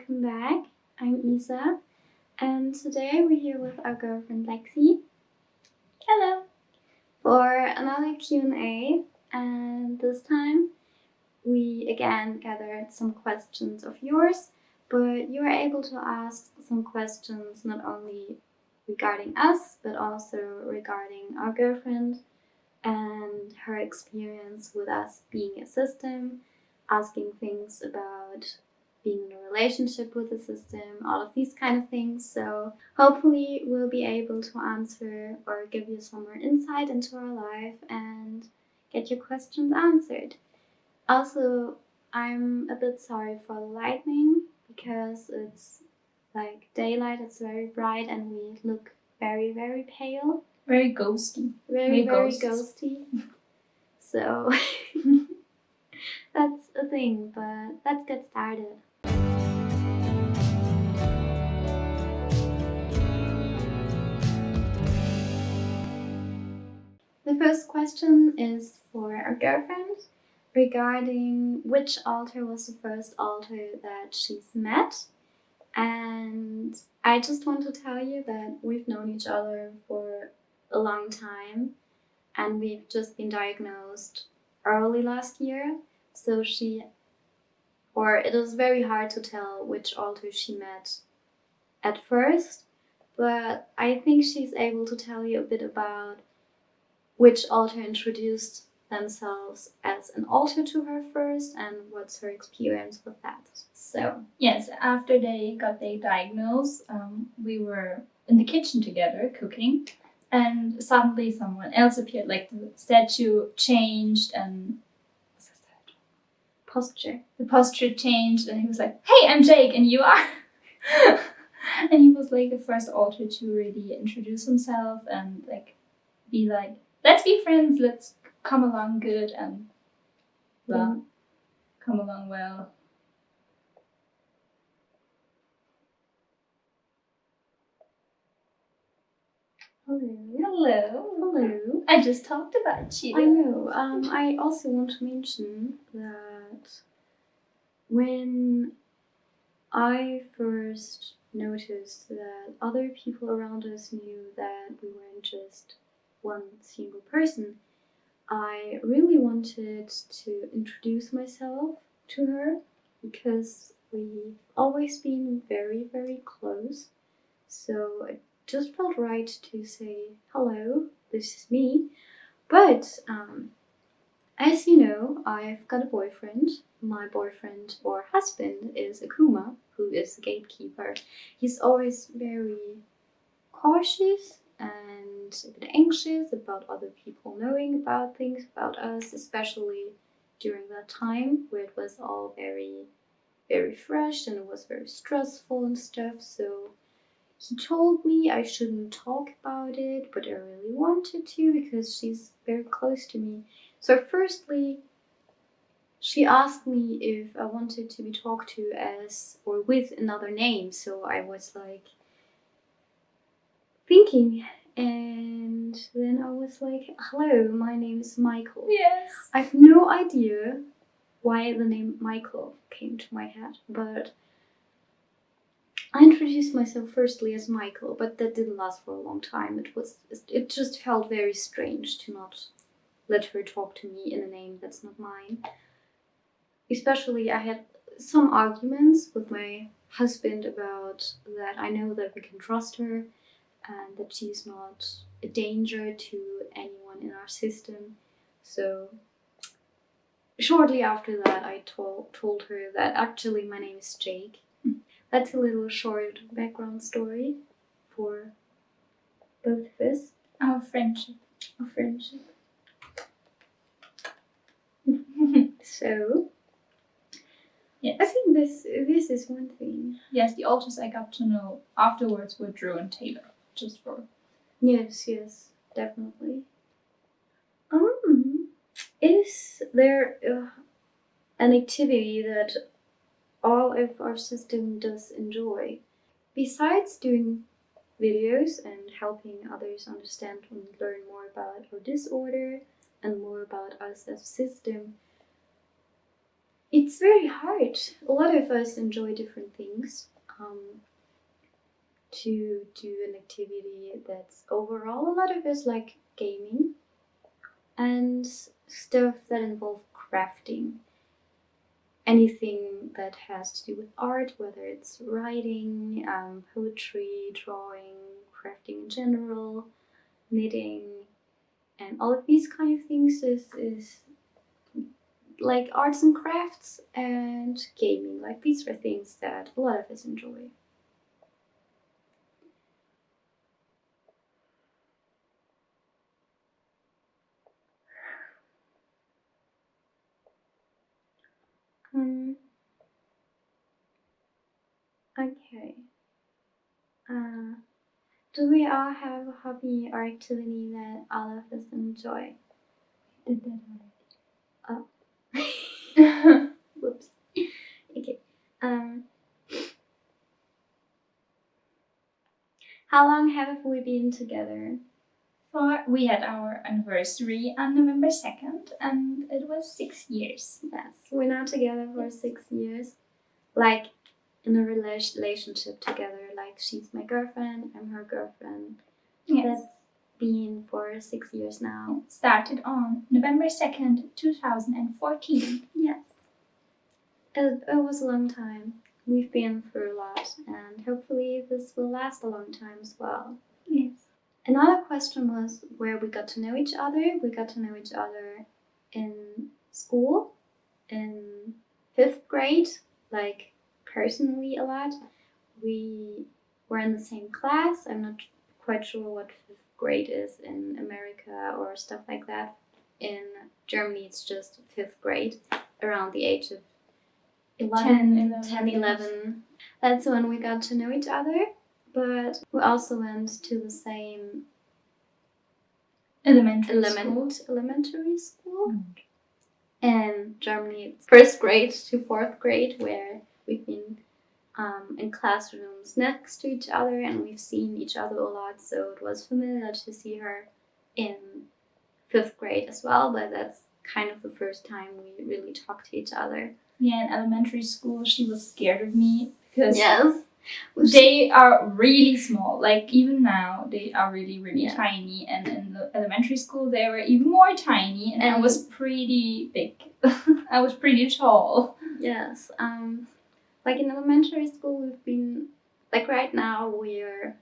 welcome back. I'm Isa, and today we're here with our girlfriend Lexi. Hello! For another Q&A, and this time we again gathered some questions of yours, but you were able to ask some questions not only regarding us, but also regarding our girlfriend and her experience with us being a system, asking things about being in a relationship with the system, all of these kind of things. So hopefully we'll be able to answer or give you some more insight into our life and get your questions answered. Also, I'm a bit sorry for the lightning because it's like daylight, it's very bright and we look very, very pale. Very ghosty. Very ghosty. So that's a thing, but let's get started. The first question is for our girlfriend regarding which altar was the first altar that she's met. And I just want to tell you that we've known each other for a long time and we've just been diagnosed early last year. So it was very hard to tell which altar she met at first, but I think she's able to tell you a bit about which altar introduced themselves as an altar to her first and what's her experience with that. So yes, after they got their diagnosis, we were in the kitchen together cooking, and suddenly someone else appeared, like the statue changed and the posture changed, and he was like, "Hey, I'm Jake and you are." And he was like the first altar to really introduce himself and like be like, let's be friends, let's come along good and come along well. Hello. I just talked about you. I know. I also want to mention that when I first noticed that other people around us knew that we weren't just one single person, I really wanted to introduce myself to her because we've always been very, very close. So it just felt right to say, hello, this is me. But as you know, I've got a boyfriend. My boyfriend or husband is Akuma, who is the gatekeeper. He's always very cautious and a bit anxious about other people knowing about things about us, especially during that time where it was all very, very fresh and it was very stressful and stuff. So he told me I shouldn't talk about it, but I really wanted to because she's very close to me. So firstly, she asked me if I wanted to be talked to as or with another name. So I was like thinking, and then I was like, hello, my name is Michael. Yes. I have no idea why the name Michael came to my head, but I introduced myself firstly as Michael, but that didn't last for a long time. It just felt very strange to not let her talk to me in a name that's not mine. Especially I had some arguments with my husband about that. I know that we can trust her and that she's not a danger to anyone in our system. So shortly after that I told her that actually my name is Jake. That's a little short background story for both of us. Our friendship. So, yes. I think this is one thing. Yes, the altars I got to know afterwards were Drew and Taylor, just for. Yes, definitely. Is there an activity that all of our system does enjoy? Besides doing videos and helping others understand and learn more about our disorder and more about us as a system, It's very hard. A lot of us enjoy different things. To do an activity that's overall, a lot of us like gaming and stuff that involve crafting. Anything that has to do with art, whether it's writing, poetry, drawing, crafting in general, knitting, and all of these kind of things is like arts and crafts and gaming. Like these are things that a lot of us enjoy. Okay. Do we all have a hobby or activity that all of us enjoy? Did that Oh. Whoops. Okay. How long have we been together? We had our anniversary on November 2nd, and it was 6 years. Yes, we're now together for 6 years. Like in a relationship together. Like she's my girlfriend, I'm her girlfriend. Yes. That's been for 6 years now. It started on November 2nd, 2014. Yes. It was a long time. We've been through a lot, and hopefully this will last a long time as well. Yes. Another question was where we got to know each other. We got to know each other in school, in 5th grade, like personally a lot. We were in the same class. I'm not quite sure what 5th grade is in America or stuff like that. In Germany, it's just 5th grade, around the age of 10, 11. That's when we got to know each other. But we also went to the same elementary school. In Germany, it's 1st grade to 4th grade, where we've been in classrooms next to each other, and we've seen each other a lot, so it was familiar to see her in 5th grade as well, but that's kind of the first time we really talked to each other. Yeah, in elementary school, she was scared of me because they are really small. Like even now, they are really, really tiny. And in the elementary school, they were even more tiny. And I was pretty big. I was pretty tall. Yes. Like in elementary school, we've been like right now we're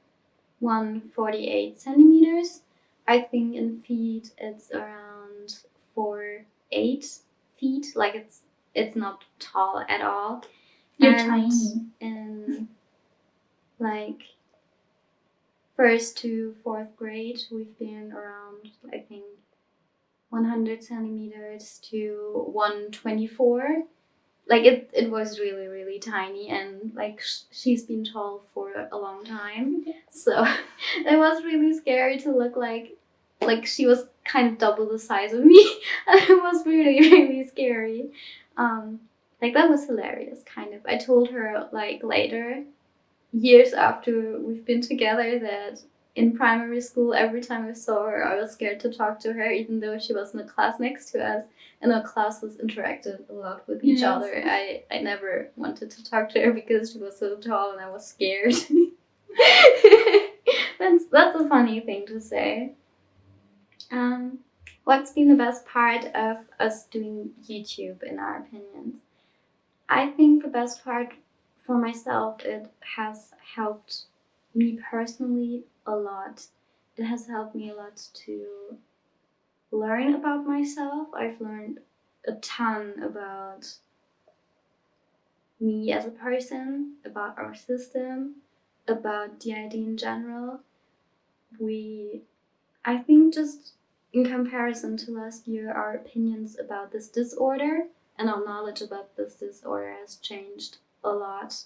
148 centimeters. I think in feet it's around 4'8" feet. Like it's not tall at all. You're tiny. In like 1st to 4th grade, we've been around, I think, 100 centimeters to 124. Like it was really, really tiny, and like she's been tall for a long time. So it was really scary to look like she was kind of double the size of me. It was really, really scary. Like that was hilarious, kind of. I told her like later, years after we've been together, that in primary school, every time I saw her, I was scared to talk to her, even though she was in the class next to us, and our classes interacted a lot with each other. I never wanted to talk to her because she was so tall, and I was scared. That's a funny thing to say. What's been the best part of us doing YouTube, in our opinions? I think the best part for myself, it has helped me personally a lot. It has helped me a lot to learn about myself. I've learned a ton about me as a person, about our system, about DID in general. I think just in comparison to last year, our opinions about this disorder and our knowledge about this disorder has changed a lot.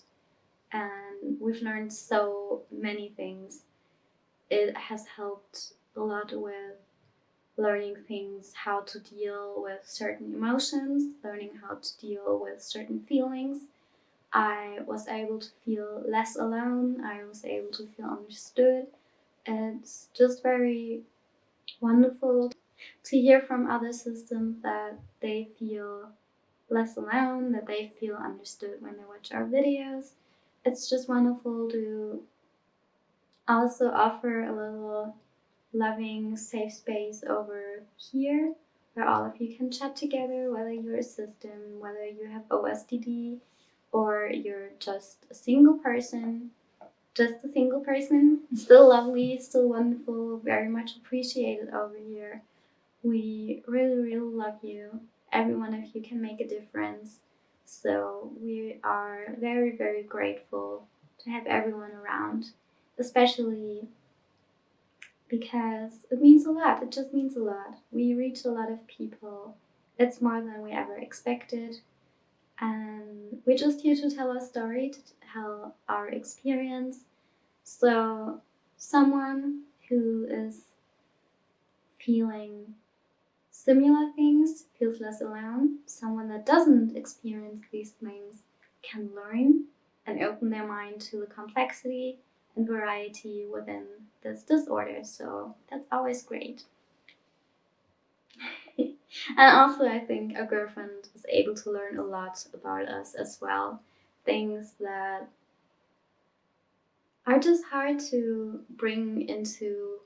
And we've learned so many things. It has helped a lot with learning things, how to deal with certain emotions, learning how to deal with certain feelings. I was able to feel less alone. I was able to feel understood. It's just very wonderful to hear from other systems that they feel less alone, that they feel understood when they watch our videos. It's just wonderful to also offer a little loving, safe space over here where all of you can chat together, whether you're a system, whether you have OSDD, or you're just a single person. Just a single person. Still lovely, still wonderful, very much appreciated over here. We really, really love you. Every one of you can make a difference. So we are very, very grateful to have everyone around, especially because it means a lot. It just means a lot. We reach a lot of people. It's more than we ever expected. And we're just here to tell our story, to tell our experience. So someone who is feeling similar things feels less alone. Someone that doesn't experience these things can learn and open their mind to the complexity and variety within this disorder. So that's always great. And also, I think our girlfriend is able to learn a lot about us as well. Things that are just hard to bring into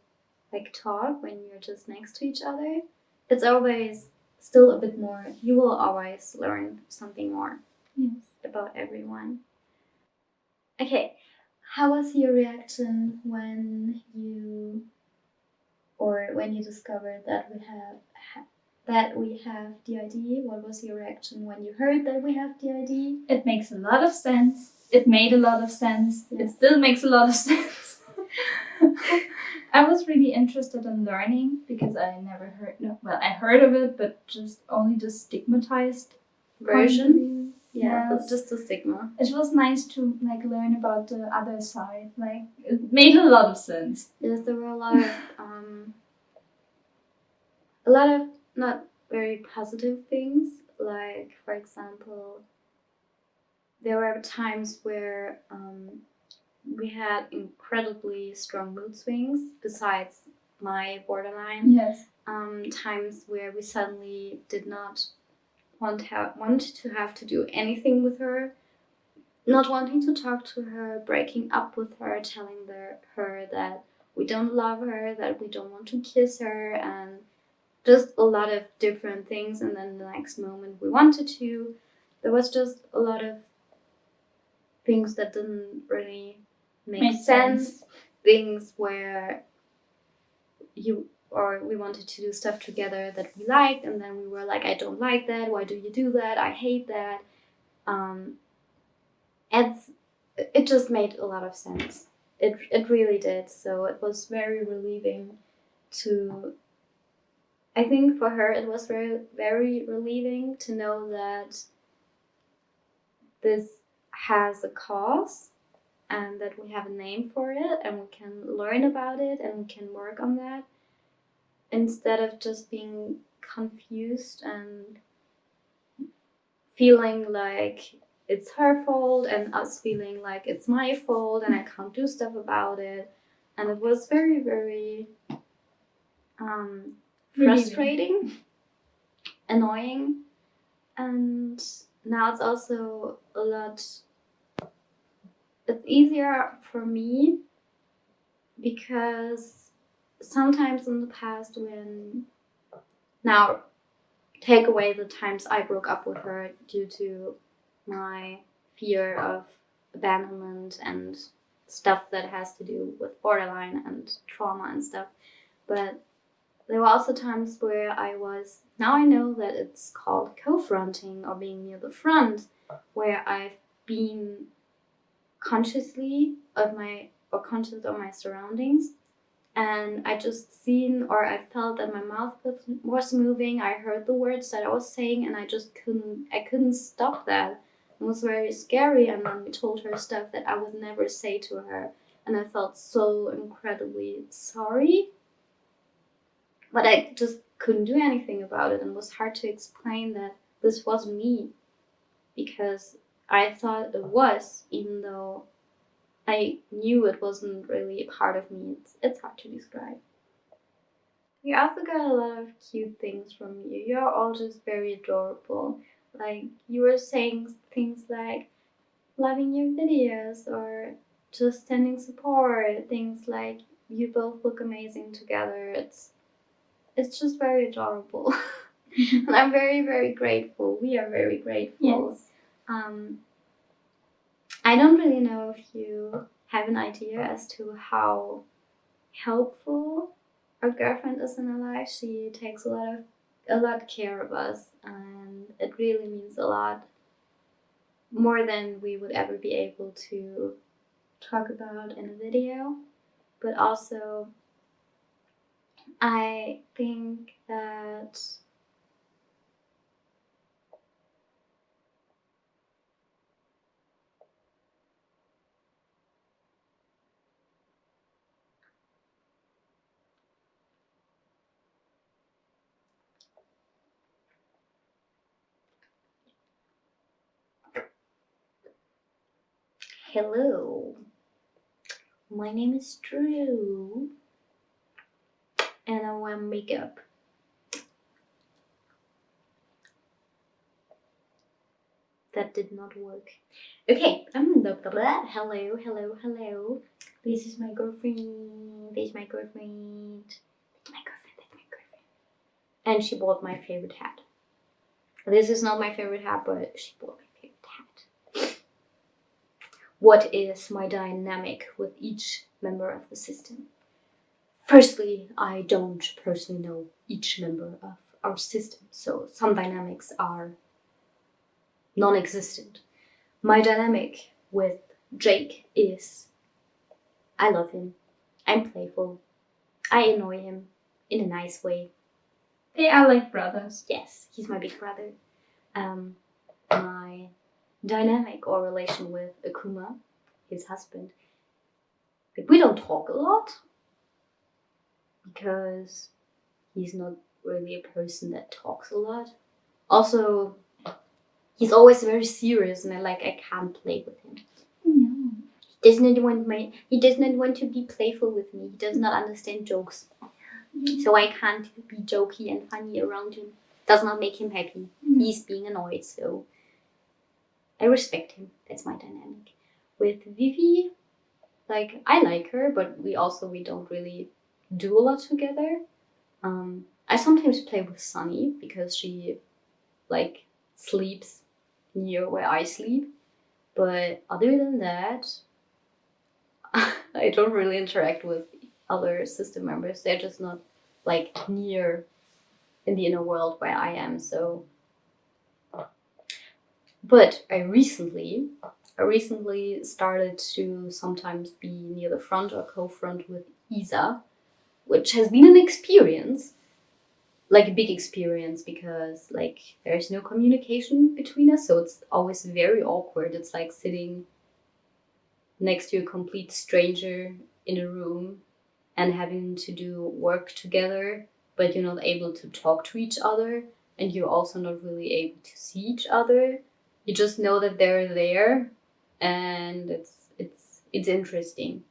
like talk when you're just next to each other. It's always still a bit more, you will always learn something more about everyone. Okay, how was your reaction when you discovered that we have DID? What was your reaction when you heard that we have DID? It makes a lot of sense. It made a lot of sense. Yeah. It still makes a lot of sense. I was really interested in learning because I never heard. No, well, I heard of it, but just only the stigmatized version. Yeah, yes. Just the stigma. It was nice to like learn about the other side. Like it made a lot of sense. Yes, there were a lot of not very positive things. Like for example, there were times where we had incredibly strong mood swings besides my borderline. Yes. Times where we suddenly did not want to have to do anything with her, not wanting to talk to her, breaking up with her, telling her that we don't love her, that we don't want to kiss her, and just a lot of different things. And then the next moment we wanted to. There was just a lot of things that didn't really make sense. Things where we wanted to do stuff together that we liked, and then we were like, I don't like that, why do you do that, I hate that. It just made a lot of sense. It really did. So it was very relieving to, I think for her it was very, very relieving to know that this has a cause and that we have a name for it and we can learn about it and we can work on that, instead of just being confused and feeling like it's her fault and us feeling like it's my fault and I can't do stuff about it. And it was very, very frustrating, annoying, and now it's also it's easier for me because sometimes in the past now take away the times I broke up with her due to my fear of abandonment and stuff that has to do with borderline and trauma and stuff. But there were also times where now I know that it's called co-fronting or being near the front, where I've been conscious of my surroundings. And I just seen, or I felt that my mouth was moving. I heard the words that I was saying, and I couldn't stop that. It was very scary. And then we told her stuff that I would never say to her, and I felt so incredibly sorry. But I just couldn't do anything about it, and it was hard to explain that this was me, because I thought it was, even though I knew it wasn't really a part of me. It's hard to describe. We also got a lot of cute things from you. You're all just very adorable. Like, you were saying things like loving your videos or just sending support, things like you both look amazing together. It's just very adorable. And I'm very, very grateful. We are very grateful. Yes. I don't really know if you have an idea as to how helpful our girlfriend is in our life. She takes a lot care of us, and it really means a lot, more than we would ever be able to talk about in a video. But also, I think that hello, my name is Drew, and I wear makeup. That did not work. Okay, blah, blah, blah. Hello, hello, hello. This is my girlfriend. This is my girlfriend. That's my girlfriend. That's my girlfriend. And she bought my favorite hat. This is not my favorite hat, but she bought my favorite hat. What is my dynamic with each member of the system? Firstly, I don't personally know each member of our system, so some dynamics are non-existent. My dynamic with Jake is I love him. I'm playful. I annoy him in a nice way. They are like brothers. Yes, he's my big brother. My dynamic or relation with Akuma, his husband, we don't talk a lot because he's not really a person that talks a lot. Also, he's always very serious, and I can't play with him. No. He does not want to be playful with me. He does not understand jokes. So I can't be jokey and funny around him. Does not make him happy. He's being annoyed, so I respect him. That's my dynamic. With Vivi, I like her, but we don't really do a lot together. I sometimes play with Sunny because she sleeps near where I sleep. But other than that, I don't really interact with other system members. They're just not near in the inner world where I am. So, but I recently started to sometimes be near the front or co-front with Isa, which has been an experience, a big experience, because there's no communication between us, so it's always very awkward. It's like sitting next to a complete stranger in a room and having to do work together, but you're not able to talk to each other, and you're also not really able to see each other. You just know that they're there, and it's interesting.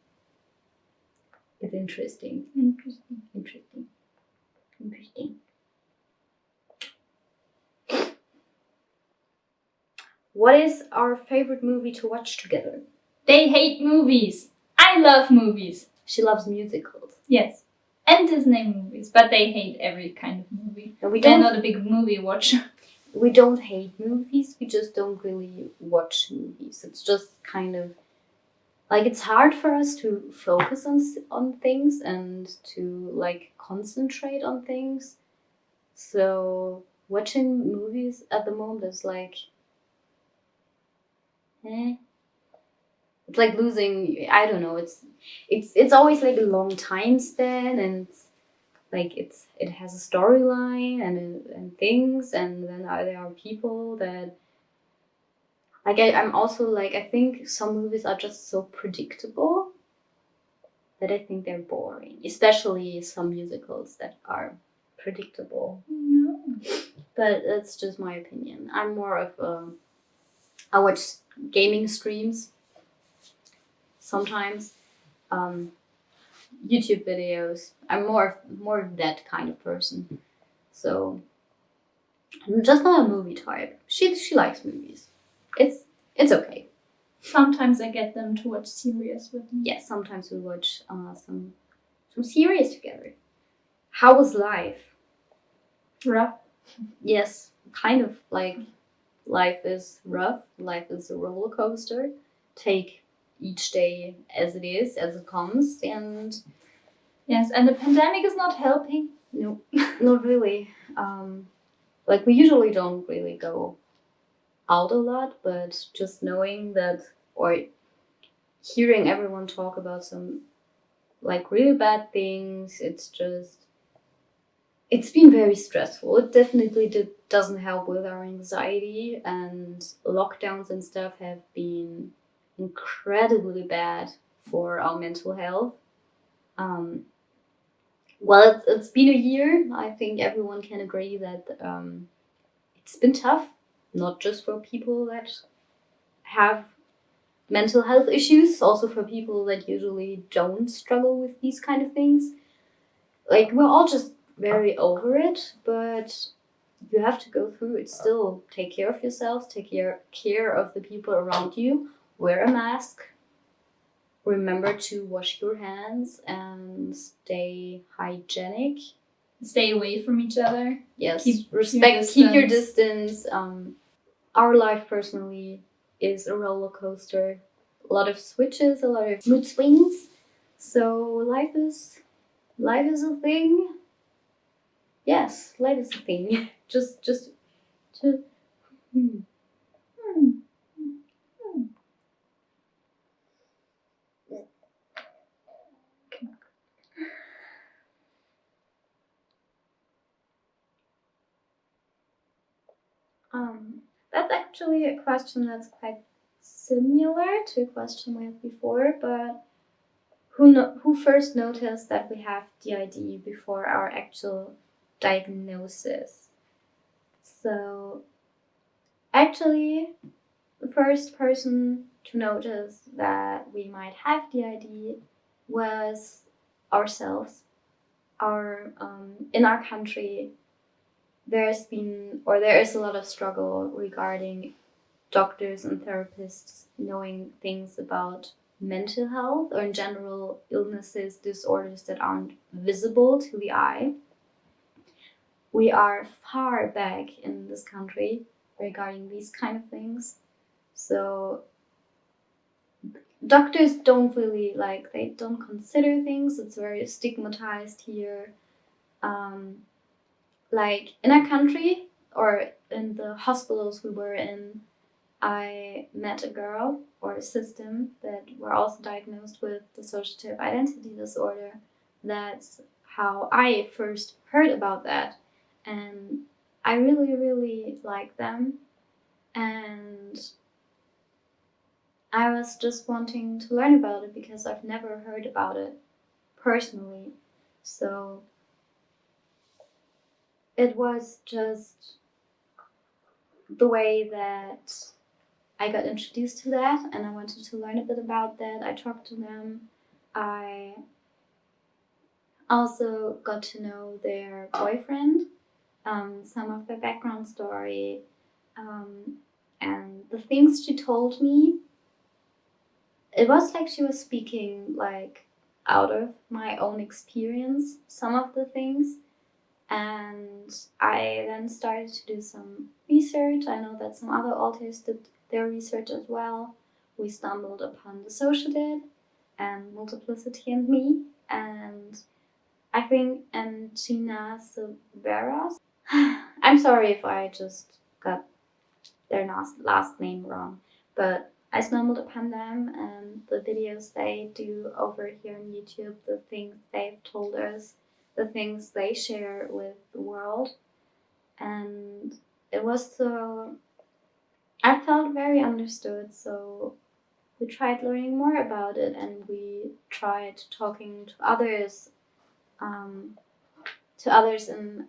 It's interesting. Interesting. What is our favorite movie to watch together? They hate movies. I love movies. She loves musicals. Yes. And Disney movies, but they hate every kind of movie. They're not a big movie watcher. We don't hate movies, we just don't really watch movies. It's just kind of it's hard for us to focus on things and to concentrate on things. So watching movies at the moment is it's like losing, I don't know, it's always a long time span, and it has a storyline and things, and then there are people that I'm also I think some movies are just so predictable that I think they're boring, especially some musicals that are predictable. No. But that's just my opinion. I'm more of I watch gaming streams sometimes, YouTube videos. I'm more that kind of person. So I'm just not a movie type. she likes movies. It's okay. Sometimes I get them to watch series with me. Yes, sometimes we watch some series together. How was life? Rough. Yes, kind of like life is rough. Life is a roller coaster. Take each day as it is, as it comes, and yes, and the pandemic is not helping. No, not really. Like we usually don't really go out a lot, but just knowing that or hearing everyone talk about some like really bad things, it's been very stressful. It definitely doesn't help with our anxiety, and lockdowns and stuff have been incredibly bad for our mental health. Well, it's been a year. I think everyone can agree that it's been tough, not just for people that have mental health issues, also for people that usually don't struggle with these kind of things. Like, we're all just very over it, but you have to go through it still. Take care of yourselves, take care of the people around you, wear a mask, remember to wash your hands, and stay hygienic. Stay away from each other. Yes, keep your distance. Our life personally is a roller coaster. A lot of switches, a lot of mood swings. So life is a thing. Yes, life is a thing. just to that's actually a question that's quite similar to a question we had before, but who first noticed that we have DID before our actual diagnosis? So actually, the first person to notice that we might have DID was ourselves. In our country, there is a lot of struggle regarding doctors and therapists knowing things about mental health or in general illnesses, disorders that aren't visible to the eye. We are far back in this country regarding these kind of things. So doctors don't really they don't consider things. It's very stigmatized here. Like in our country or in the hospitals we were in, I met a girl or a system that were also diagnosed with dissociative identity disorder. That's how I first heard about that. And I really, really like them. And I was just wanting to learn about it because I've never heard about it personally. So it was just the way that I got introduced to that and I wanted to learn a bit about that. I talked to them. I also got to know their boyfriend, some of their background story, and the things she told me. It was like she was speaking like out of my own experience, some of the things. And I then started to do some research. I know that some other authors did their research as well. We stumbled upon Dissociative and Multiplicity and Me, and I think and Gina Silveras. I'm sorry if I just got their last name wrong, but I stumbled upon them and the videos they do over here on YouTube, the things they've told us, the things they share with the world. And it was so, I felt very understood. So we tried learning more about it and we tried talking to others in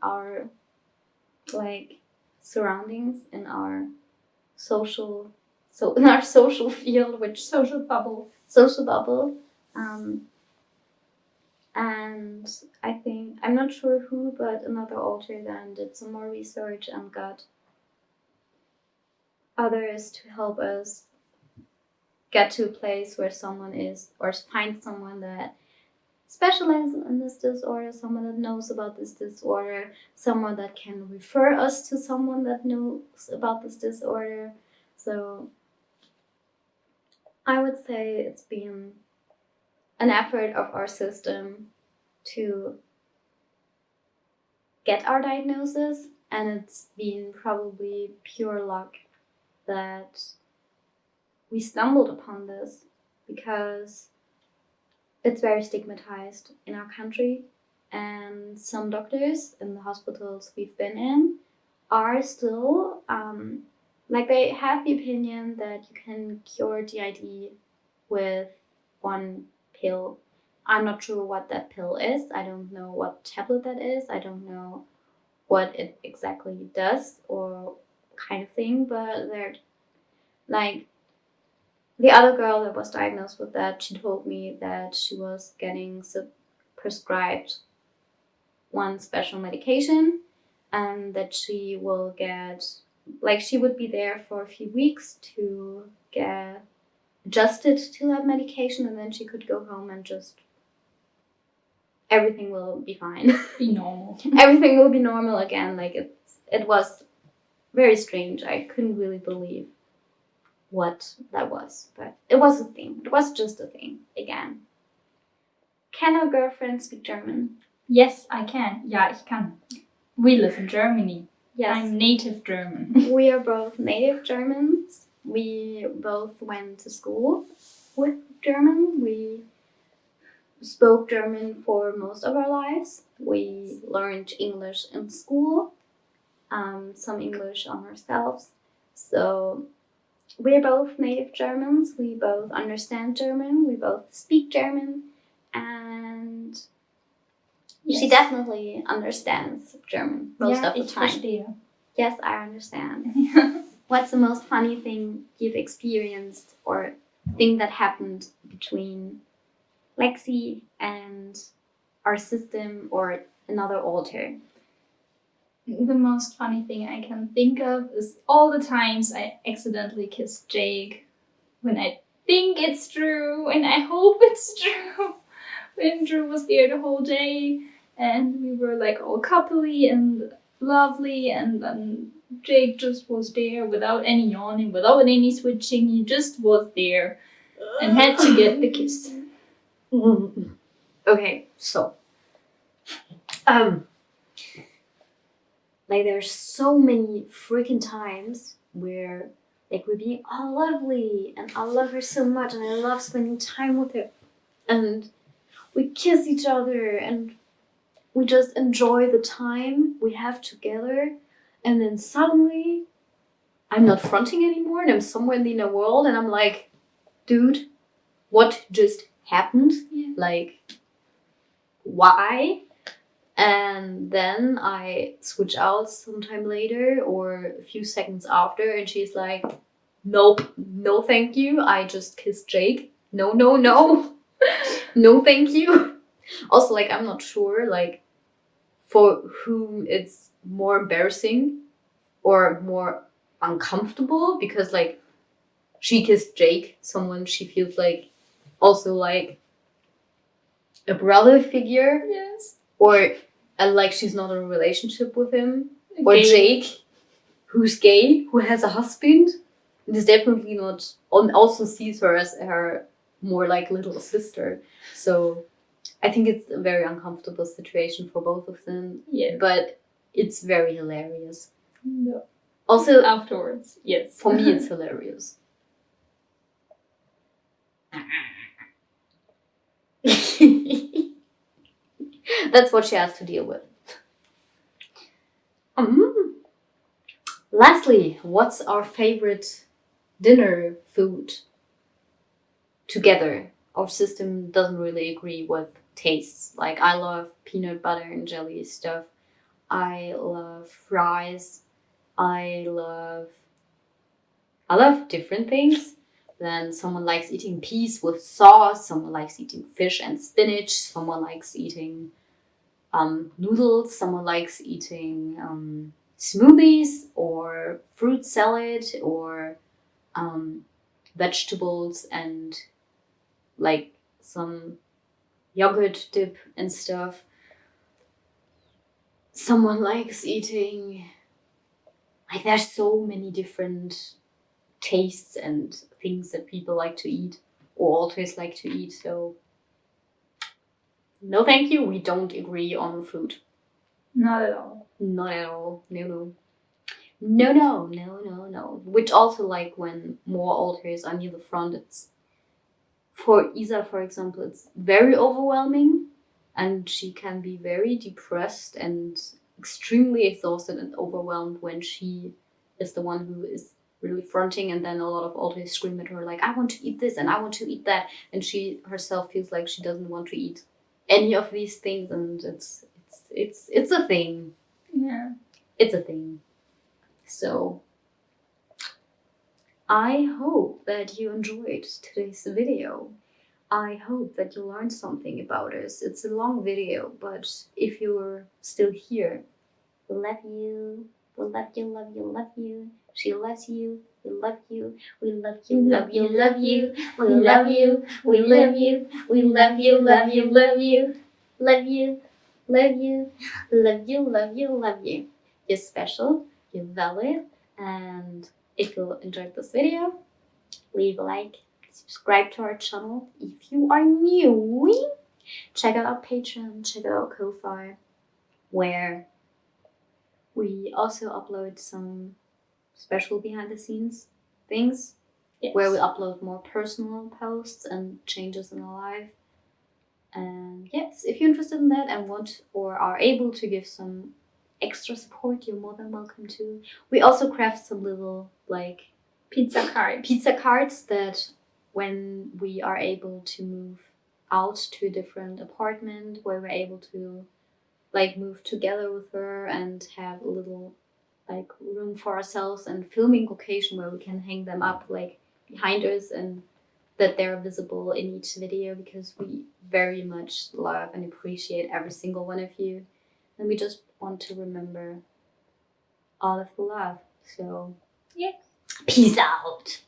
our surroundings, in our social field, which social bubble. And I think, I'm not sure who, but another author then did some more research and got others to help us get to a place where someone is, or find someone that specializes in this disorder, someone that knows about this disorder, someone that can refer us to someone that knows about this disorder. So I would say it's been an effort of our system to get our diagnosis, and it's been probably pure luck that we stumbled upon this, because it's very stigmatized in our country, and some doctors in the hospitals we've been in are still they have the opinion that you can cure DID with one pill. I'm not sure what that pill is. I don't know what tablet that is. I don't know what it exactly does or kind of thing, but they're like, the other girl that was diagnosed with that, she told me that she was getting prescribed one special medication, and that she will get, she would be there for a few weeks to get adjusted to that medication, and then she could go home and just everything will be fine. Be normal. Everything will be normal again. It was very strange. I couldn't really believe what that was, but it was a thing. It was just a thing again. Can our girlfriend speak German? Yes, I can. Ja, ich kann. We live in Germany. Yes. I'm native German. We are both native Germans. We both went to school with German. We spoke German for most of our lives. We learned English in school, some English on ourselves. So we're both native Germans. We both understand German. We both speak German. And yes. She definitely understands German most of the time. Verstehe. Yes, I understand. What's the most funny thing you've experienced, or thing that happened between Lexi and our system or another alter? The most funny thing I can think of is all the times I accidentally kissed Jake when I think it's true and I hope it's true. When Drew was there the whole day and we were all coupley and lovely, and then Jake just was there without any yawning, without any switching. He just was there and had to get the kiss. Okay, so there's so many freaking times where we're being all lovely and I love her so much and I love spending time with her, and we kiss each other and we just enjoy the time we have together, and then suddenly I'm not fronting anymore and I'm somewhere in the inner world and I'm like, dude, what just happened? Yeah. Why? And then I switch out sometime later or a few seconds after, and she's like, nope, no thank you, I just kissed Jake. No. No thank you. Also, I'm not sure, for whom it's more embarrassing or more uncomfortable, because, she kissed Jake, someone she feels also a brother figure. Yes. Or, she's not in a relationship with him. Okay. Or Jake, who's gay, who has a husband, and is definitely not, also sees her as her more little sister. So I think it's a very uncomfortable situation for both of them. Yeah. But it's very hilarious. No. Also, afterwards, yes. For me, it's hilarious. That's what she has to deal with. Lastly, what's our favorite dinner food together? Our system doesn't really agree with tastes. I love peanut butter and jelly stuff. I love fries. I love different things. Then someone likes eating peas with sauce. Someone likes eating fish and spinach. Someone likes eating noodles. Someone likes eating smoothies or fruit salad or vegetables and like some yogurt dip and stuff. Someone likes eating, like there's so many different tastes and things that people like to eat or always like to eat. So no thank you, we don't agree on food. Not at all. Not at all. No. No. Which also, like, when more altars are near the front, it's for Isa, for example, it's very overwhelming, and she can be very depressed and extremely exhausted and overwhelmed when she is the one who is really fronting, and then a lot of altars scream at her like, I want to eat this and I want to eat that, and she herself feels like she doesn't want to eat any of these things, and it's a thing. Yeah. It's a thing. So I hope that you enjoyed today's video. I hope that you learned something about us. It's a long video, but if you're still here, we love you. We love you, love you, love you. She loves you. We love you. We love you, love you, love you. We love you. We love you. We love you, love you, love you. Love you. Love you. Love you, love you, love you. You're special. You're valid. And if you enjoyed this video, leave a like, subscribe to our channel. If you are new, check out our Patreon, check out our Ko-Fi, where we also upload some special behind the scenes things, Yes. where we upload more personal posts and changes in our life. And yes, if you're interested in that and want or are able to give some extra support, you're more than welcome to. We also craft some little like pizza cards that when we are able to move out to a different apartment, where we're able to like move together with her and have a little like room for ourselves and filming location where we can hang them up like behind us, and that they're visible in each video, because we very much love and appreciate every single one of you, and we just want to remember all of the love. So yeah, peace out.